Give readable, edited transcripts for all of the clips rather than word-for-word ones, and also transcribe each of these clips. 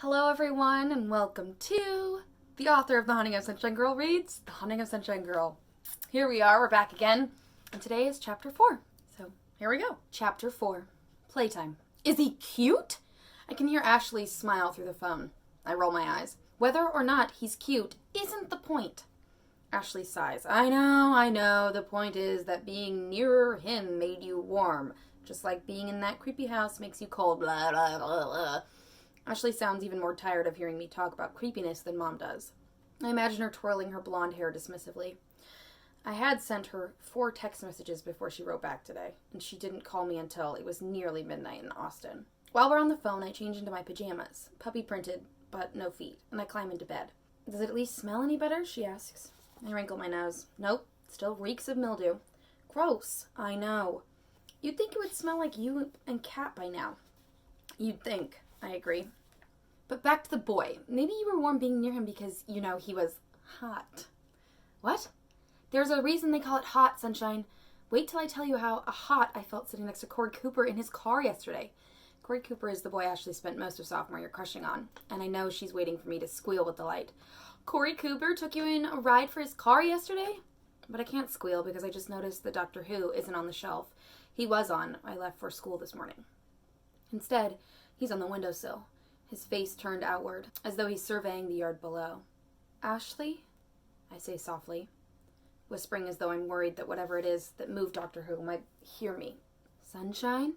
Hello everyone and welcome to the author of The Haunting of Sunshine Girl reads The Haunting of Sunshine Girl. Here we are, we're back again, and today is chapter 4. So here we go. Chapter 4. Playtime. Is he cute? I can hear Ashley's smile through the phone. I roll my eyes. Whether or not he's cute isn't the point. Ashley sighs. I know. The point is that being nearer him made you warm. Just like being in that creepy house makes you cold. Blah, blah, blah, blah. Ashley sounds even more tired of hearing me talk about creepiness than Mom does. I imagine her twirling her blonde hair dismissively. I had sent her 4 text messages before she wrote back today, and she didn't call me until it was nearly midnight in Austin. While we're on the phone, I change into my pajamas, puppy printed, but no feet, and I climb into bed. Does it at least smell any better? She asks. I wrinkle my nose. Nope, still reeks of mildew. Gross, I know. You'd think it would smell like you and Kat by now. You'd think, I agree. But back to the boy. Maybe you were warm being near him because, he was hot. What? There's a reason they call it hot, Sunshine. Wait till I tell you how hot I felt sitting next to Corey Cooper in his car yesterday. Corey Cooper is the boy Ashley spent most of sophomore year crushing on, and I know she's waiting for me to squeal with delight. Corey Cooper took you in a ride for his car yesterday? But I can't squeal because I just noticed that Doctor Who isn't on the shelf. He was on. I left for school this morning. Instead, he's on the windowsill, his face turned outward, as though he's surveying the yard below. Ashley? I say softly, whispering as though I'm worried that whatever it is that moved Doctor Who might hear me. Sunshine?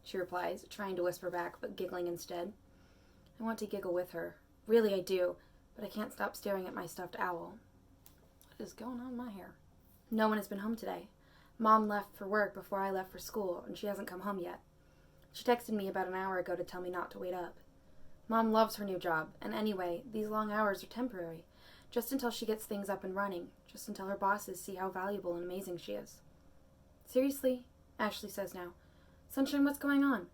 She replies, trying to whisper back, but giggling instead. I want to giggle with her. Really, I do, but I can't stop staring at my stuffed owl. What is going on in my hair? No one has been home today. Mom left for work before I left for school, and she hasn't come home yet. She texted me about an hour ago to tell me not to wait up. Mom loves her new job, and anyway, these long hours are temporary, just until she gets things up and running, just until her bosses see how valuable and amazing she is. Seriously? Ashley says now. Sunshine, what's going on?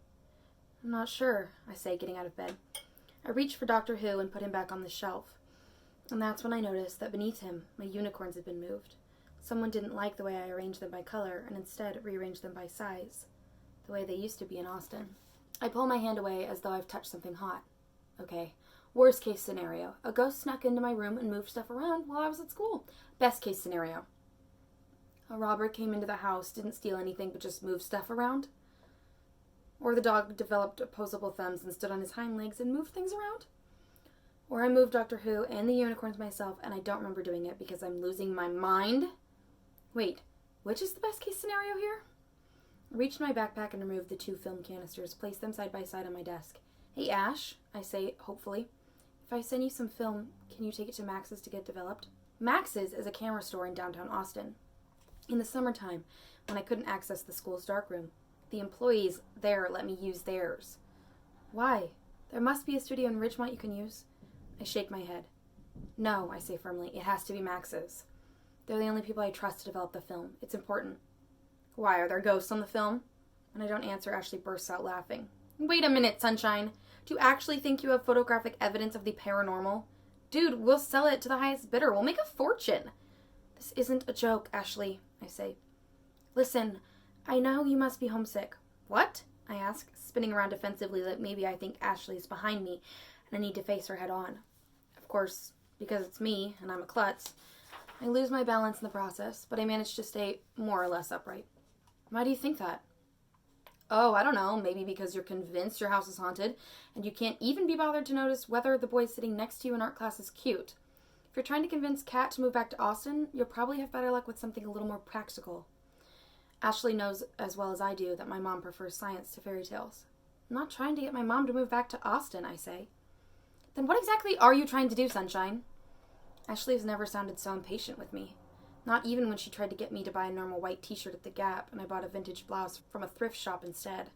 I'm not sure, I say, getting out of bed. I reach for Doctor Who and put him back on the shelf, and that's when I notice that beneath him, my unicorns had been moved. Someone didn't like the way I arranged them by color, and instead rearranged them by size, the way they used to be in Austin. I pull my hand away as though I've touched something hot. Okay, worst case scenario. A ghost snuck into my room and moved stuff around while I was at school. Best case scenario. A robber came into the house, didn't steal anything, but just moved stuff around. Or the dog developed opposable thumbs and stood on his hind legs and moved things around. Or I moved Doctor Who and the unicorns myself, and I don't remember doing it because I'm losing my mind. Wait, which is the best case scenario here? I reached in my backpack and removed the 2 film canisters, placed them side by side on my desk. Hey, Ash, I say, hopefully. If I send you some film, can you take it to Max's to get developed? Max's is a camera store in downtown Austin. In the summertime, when I couldn't access the school's darkroom, the employees there let me use theirs. Why? There must be a studio in Ridgemont you can use. I shake my head. No, I say firmly, it has to be Max's. They're the only people I trust to develop the film. It's important. Why, are there ghosts on the film? When I don't answer, Ashley bursts out laughing. Wait a minute, Sunshine. Do you actually think you have photographic evidence of the paranormal? Dude, we'll sell it to the highest bidder. We'll make a fortune. This isn't a joke, Ashley, I say. Listen, I know you must be homesick. What? I ask, spinning around defensively like maybe I think Ashley's behind me and I need to face her head on. Of course, because it's me and I'm a klutz, I lose my balance in the process, but I manage to stay more or less upright. Why do you think that? Oh, I don't know, maybe because you're convinced your house is haunted, and you can't even be bothered to notice whether the boy sitting next to you in art class is cute. If you're trying to convince Kat to move back to Austin, you'll probably have better luck with something a little more practical. Ashley knows as well as I do that my mom prefers science to fairy tales. I'm not trying to get my mom to move back to Austin, I say. Then what exactly are you trying to do, Sunshine? Ashley has never sounded so impatient with me. Not even when she tried to get me to buy a normal white t-shirt at the Gap and I bought a vintage blouse from a thrift shop instead.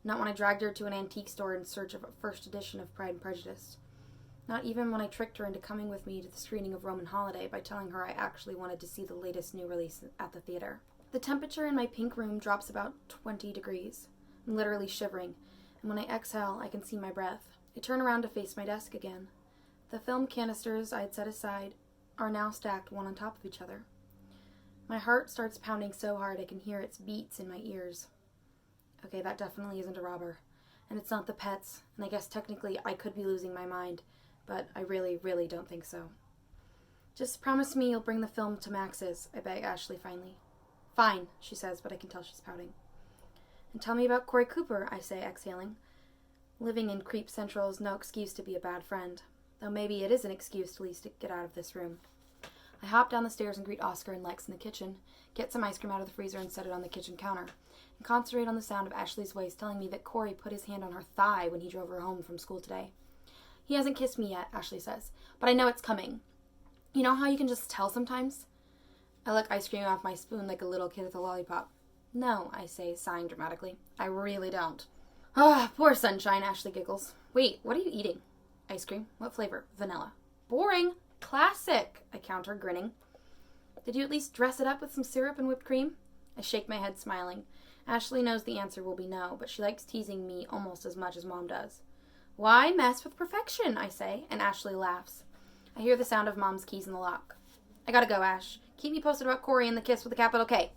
Not when I dragged her to an antique store in search of a first edition of Pride and Prejudice. Not even when I tricked her into coming with me to the screening of Roman Holiday by telling her I actually wanted to see the latest new release at the theater. The temperature in my pink room drops about 20 degrees. I'm literally shivering, and when I exhale, I can see my breath. I turn around to face my desk again. The film canisters I had set aside are now stacked one on top of each other. My heart starts pounding so hard I can hear its beats in my ears. Okay, that definitely isn't a robber. And it's not the pets, and I guess technically I could be losing my mind, but I really, really don't think so. Just promise me you'll bring the film to Max's, I beg Ashley finally. Fine, she says, but I can tell she's pouting. And tell me about Corey Cooper, I say, exhaling. Living in Creep Central is no excuse to be a bad friend, though maybe it is an excuse to at least get out of this room. I hop down the stairs and greet Oscar and Lex in the kitchen, get some ice cream out of the freezer and set it on the kitchen counter, and concentrate on the sound of Ashley's voice telling me that Corey put his hand on her thigh when he drove her home from school today. He hasn't kissed me yet, Ashley says, but I know it's coming. You know how you can just tell sometimes? I lick ice cream off my spoon like a little kid with a lollipop. No, I say, sighing dramatically. I really don't. Ah, poor Sunshine, Ashley giggles. Wait, what are you eating? Ice cream. What flavor? Vanilla. Boring. Classic, I counter, grinning. Did you at least dress it up with some syrup and whipped cream? I shake my head, smiling. Ashley knows the answer will be no, but she likes teasing me almost as much as Mom does. Why mess with perfection, I say, and Ashley laughs. I hear the sound of Mom's keys in the lock. I gotta go, Ash. Keep me posted about Corey and the kiss with a capital K.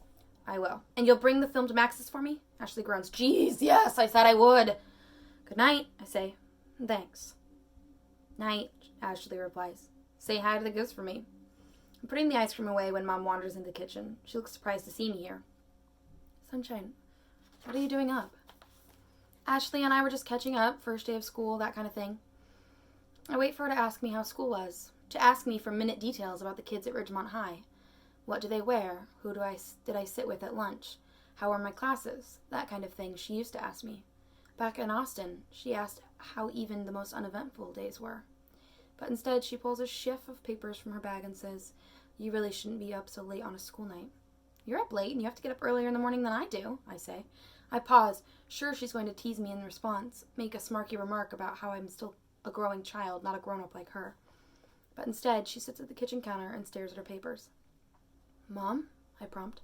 I will. And you'll bring the film to Max's for me? Ashley groans. Jeez, yes, I said I would. Good night, I say. Thanks. Night, Ashley replies. Say hi to the goose for me. I'm putting the ice cream away when Mom wanders into the kitchen. She looks surprised to see me here. Sunshine, what are you doing up? Ashley and I were just catching up, first day of school, that kind of thing. I wait for her to ask me how school was, to ask me for minute details about the kids at Ridgemont High. What do they wear? Who did I sit with at lunch? How were my classes? That kind of thing she used to ask me. Back in Austin, she asked how even the most uneventful days were. But instead, she pulls a sheaf of papers from her bag and says, You really shouldn't be up so late on a school night. You're up late and you have to get up earlier in the morning than I do, I say. I pause, sure she's going to tease me in response, make a smarky remark about how I'm still a growing child, not a grown-up like her. But instead, she sits at the kitchen counter and stares at her papers. Mom? I prompt.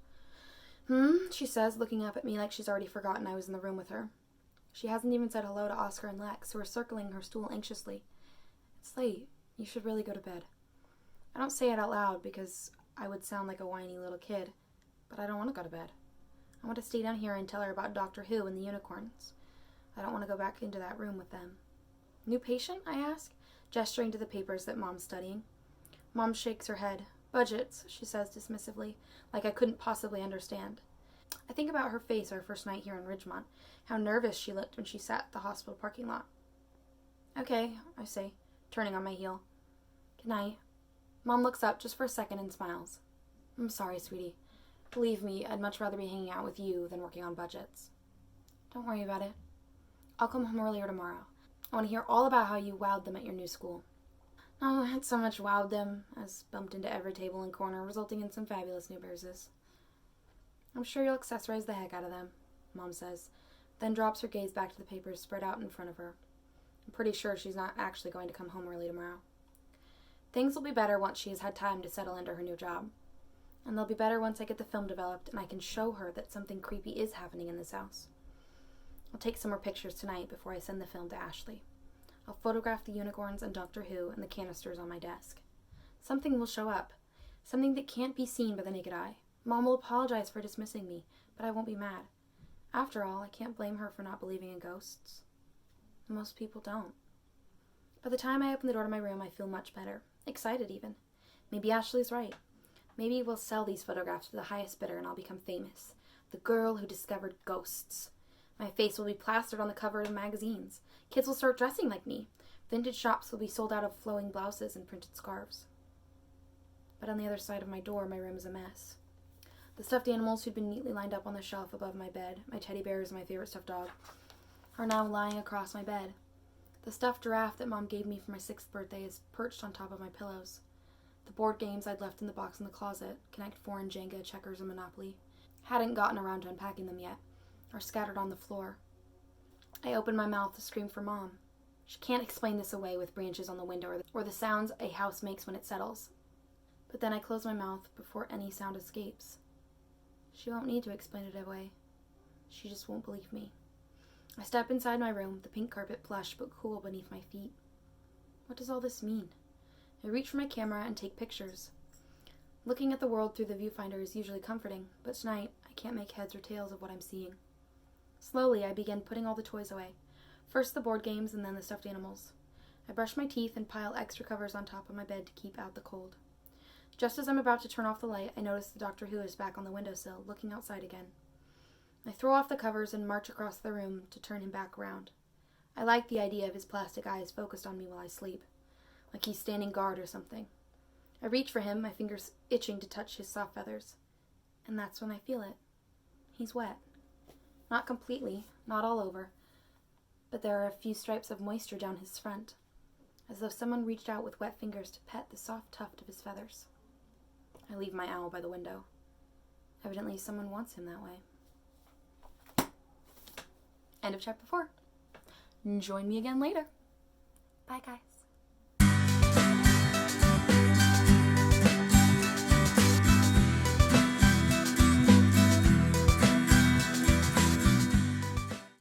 She says, looking up at me like she's already forgotten I was in the room with her. She hasn't even said hello to Oscar and Lex, who are circling her stool anxiously. It's late. You should really go to bed. I don't say it out loud because I would sound like a whiny little kid, but I don't want to go to bed. I want to stay down here and tell her about Doctor Who and the unicorns. I don't want to go back into that room with them. New patient? I ask, gesturing to the papers that Mom's studying. Mom shakes her head. Budgets, she says dismissively, like I couldn't possibly understand. I think about her face our first night here in Ridgemont, how nervous she looked when she sat at the hospital parking lot. Okay, I say, turning on my heel. Good night. Mom looks up just for a second and smiles. I'm sorry, sweetie. Believe me, I'd much rather be hanging out with you than working on budgets. Don't worry about it. I'll come home earlier tomorrow. I want to hear all about how you wowed them at your new school. Oh, I had so much wowed them, as bumped into every table and corner, resulting in some fabulous new bruises. I'm sure you'll accessorize the heck out of them, Mom says, then drops her gaze back to the papers spread out in front of her. I'm pretty sure she's not actually going to come home early tomorrow. Things will be better once she has had time to settle into her new job. And they'll be better once I get the film developed and I can show her that something creepy is happening in this house. I'll take some more pictures tonight before I send the film to Ashley. I'll photograph the unicorns and Doctor Who and the canisters on my desk. Something will show up. Something that can't be seen by the naked eye. Mom will apologize for dismissing me, but I won't be mad. After all, I can't blame her for not believing in ghosts. Most people don't. By the time I open the door to my room, I feel much better. Excited, even. Maybe Ashley's right. Maybe we'll sell these photographs to the highest bidder and I'll become famous. The girl who discovered ghosts. My face will be plastered on the cover of magazines. Kids will start dressing like me. Vintage shops will be sold out of flowing blouses and printed scarves. But on the other side of my door, my room is a mess. The stuffed animals who'd been neatly lined up on the shelf above my bed, my teddy bears and my favorite stuffed dog, are now lying across my bed. The stuffed giraffe that Mom gave me for my 6th birthday is perched on top of my pillows. The board games I'd left in the box in the closet, Connect 4 and Jenga, Checkers, and Monopoly, hadn't gotten around to unpacking them yet, are scattered on the floor. I open my mouth to scream for Mom. She can't explain this away with branches on the window or the sounds a house makes when it settles. But then I close my mouth before any sound escapes. She won't need to explain it away. She just won't believe me. I step inside my room, the pink carpet plush but cool beneath my feet. What does all this mean? I reach for my camera and take pictures. Looking at the world through the viewfinder is usually comforting, but tonight I can't make heads or tails of what I'm seeing. Slowly, I begin putting all the toys away, First the board games and then the stuffed animals. I brush my teeth and pile extra covers on top of my bed to keep out the cold. Just as I'm about to turn off the light, I notice the Doctor Who is back on the windowsill, looking outside again. I throw off the covers and march across the room to turn him back around. I like the idea of his plastic eyes focused on me while I sleep, like he's standing guard or something. I reach for him, my fingers itching to touch his soft feathers. And that's when I feel it. He's wet. Not completely, not all over, but there are a few stripes of moisture down his front, as though someone reached out with wet fingers to pet the soft tuft of his feathers. I leave my owl by the window. Evidently someone wants him that way. End of chapter 4. Join me again later. Bye, guys.